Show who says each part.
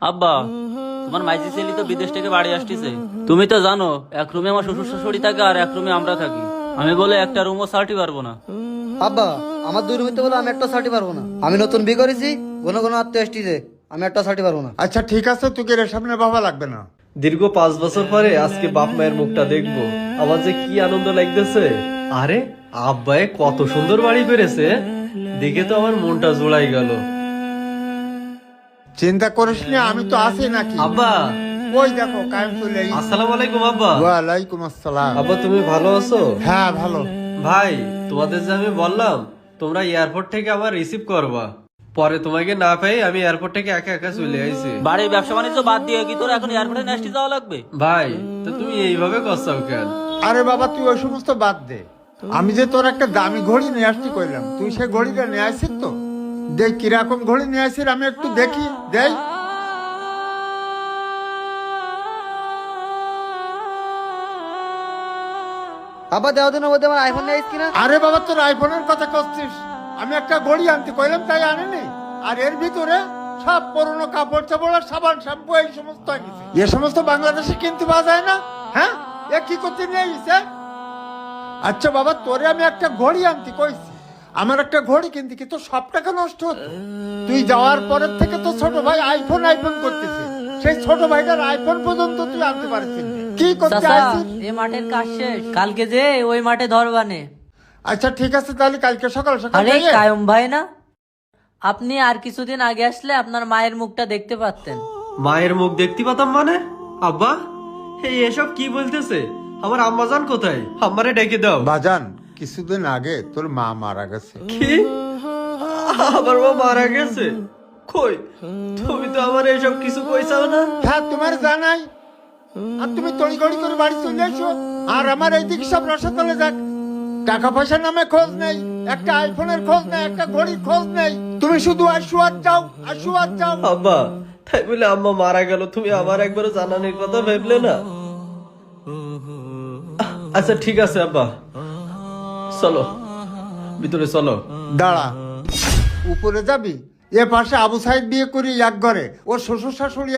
Speaker 1: আব্বা, তোমার মাইজি ছেলে তো বিদেশ থেকে বাড়ি আসতেছে। তুমি তো জানো এক রুমে আমার শ্বশুর শাশুড়ি থাকে আর এক রুমে আমরা থাকি। আমি বলে একটা রুমও ছাড়তে পারবো না।
Speaker 2: আব্বা, আমার দুই রুমিতে বলে আমি একটা সার্টি পারবো না। আমি নতুন বিয়ে করেছি, ঘন ঘন আত্মীয় আসছে, আমি একটা সার্টি পারবো না।
Speaker 3: আচ্ছা ঠিক আছে, তোকে এর সামনে বাবা লাগবে না।
Speaker 4: দীর্ঘ 5 বছর পরে আজকে বাপ মায়ের মুখটা দেখবো, আমার যে কি আনন্দ লাগতেছে। আরে আব্বায়ে কত সুন্দর বাড়ি করেছে, দেখে তো আমার মনটা জোড়াই গেল।
Speaker 3: চিন্তা করিস না, আমি তো আছি নাকি।
Speaker 4: আব্বা,
Speaker 3: ওই দেখো কায়েম চলে এসেছে।
Speaker 4: আসসালামু আলাইকুম আব্বা।
Speaker 3: ওয়ালাইকুম আসসালাম।
Speaker 4: আব্বা তুমি ভালো আছো?
Speaker 3: হ্যাঁ ভালো।
Speaker 4: ভাই তোমাদের যে আমি বললাম তোমরা এয়ারপোর্ট থেকে আমার রিসিভ করবা, পরে তোমাকে না পেয়ে আমি এয়ারপোর্ট থেকে একা একা চলে আইছি।
Speaker 1: বাড়ির ব্যবসা বাণিজ্য বাদ দিয়ে কি তোর এখন এয়ারপোর্টে নেস্টি যাওয়া লাগবে?
Speaker 4: ভাই তো তুমি এইভাবে করছো কেন?
Speaker 3: আরে বাবা তুই ওই সমস্ত বাদ দে। আমি যে তোর একটা দামি ঘড়ি নিয়ে আসছি কইলাম, তুই সে ঘড়িটা নিয়ে আসছিস তো? দেখ কিরকম ঘড়ি নিয়ে আসছিস, আমি একটু দেখি দেই।
Speaker 2: আব্বা, দেওয়া দিনের মধ্যে আমার আইফোন নিয়ে আসছি কিনা?
Speaker 3: আরে বাবা তোর আইফোনের কথা করছিস, আমি একটা ঘড়ি আনতে কইলাম তাই আনিনি। আর এর ভিতরে সব পুরনো কাপড় চাপড় আর সাবান শ্যাম্পু এই সমস্ত আছে। এ সমস্ত বাংলাদেশে কিনতে পাওয়া যায় না। হ্যাঁ, এ কি করতে নিয়ে এসেছে? আচ্ছা বাবা, তোরে আমি একটা ঘড়ি আনতে কইছি, আমার একটা ঘড়ি কিনতে কি তোর সব টাকা নষ্ট হতো? তুই যাওয়ার পরের থেকে তো ছোট ভাই আইফোন আইফোন করতেছে, সেই ছোট ভাইটার আইফোন পর্যন্ত তুই আনতে পারছিস না। কি করতে
Speaker 5: চাচা,
Speaker 3: আসছিস?
Speaker 5: এই মাঠের কাজ শেষ, কালকে যে ওই মাঠে ধরবানে।
Speaker 3: আচ্ছা ঠিক আছে, তাহলে কালকে সকাল সকাল
Speaker 5: আরে
Speaker 3: যাইয়ে।
Speaker 5: কায়ুম ভাই না, আপনি আর কিছুদিন আগে আসলে আপনার মায়ের মুখটা দেখতে পারতেন।
Speaker 4: মায়ের মুখ দেখতে পাতাম মানে? আব্বা এই এসব কি বলতেছে? আমার আম্মাজান কোথায়? আম্মারে ডেকে দাও।
Speaker 3: বাজান, কিছুদিন আগে তোর মা মারা গেছে।
Speaker 4: কি? আমার মা মারা গেছে? কই, তুমি তো আমার এসব কিছু কইছাও না।
Speaker 3: হ্যাঁ তোমার জানাই, আর তুমি তড়িঘড়ি করে বাড়ি চলে এসো, আর আমার এইদিকে সব রসাতলে যাক। টাকা পয়সার নামে খোঁজ নেই, একটা আইফোনের খোঁজ নেই, একটা ঘড়ির খোঁজ নেই। তুমি শুধু আসু আর যাও, আসু আর যাও।
Speaker 4: আব্বা তাই বলে আম্মা মারা গেল তুমি আমার একবারও জানানোর কথা ভাবলে না? আচ্ছা ঠিক আছে আব্বা, চলো ভিতরে চলো।
Speaker 3: দাঁড়া, উপরে যাবি? এ পাশে আবু সাইদ বিয়ে করি এক ঘরে, ওর শ্বশুর শাশুড়ি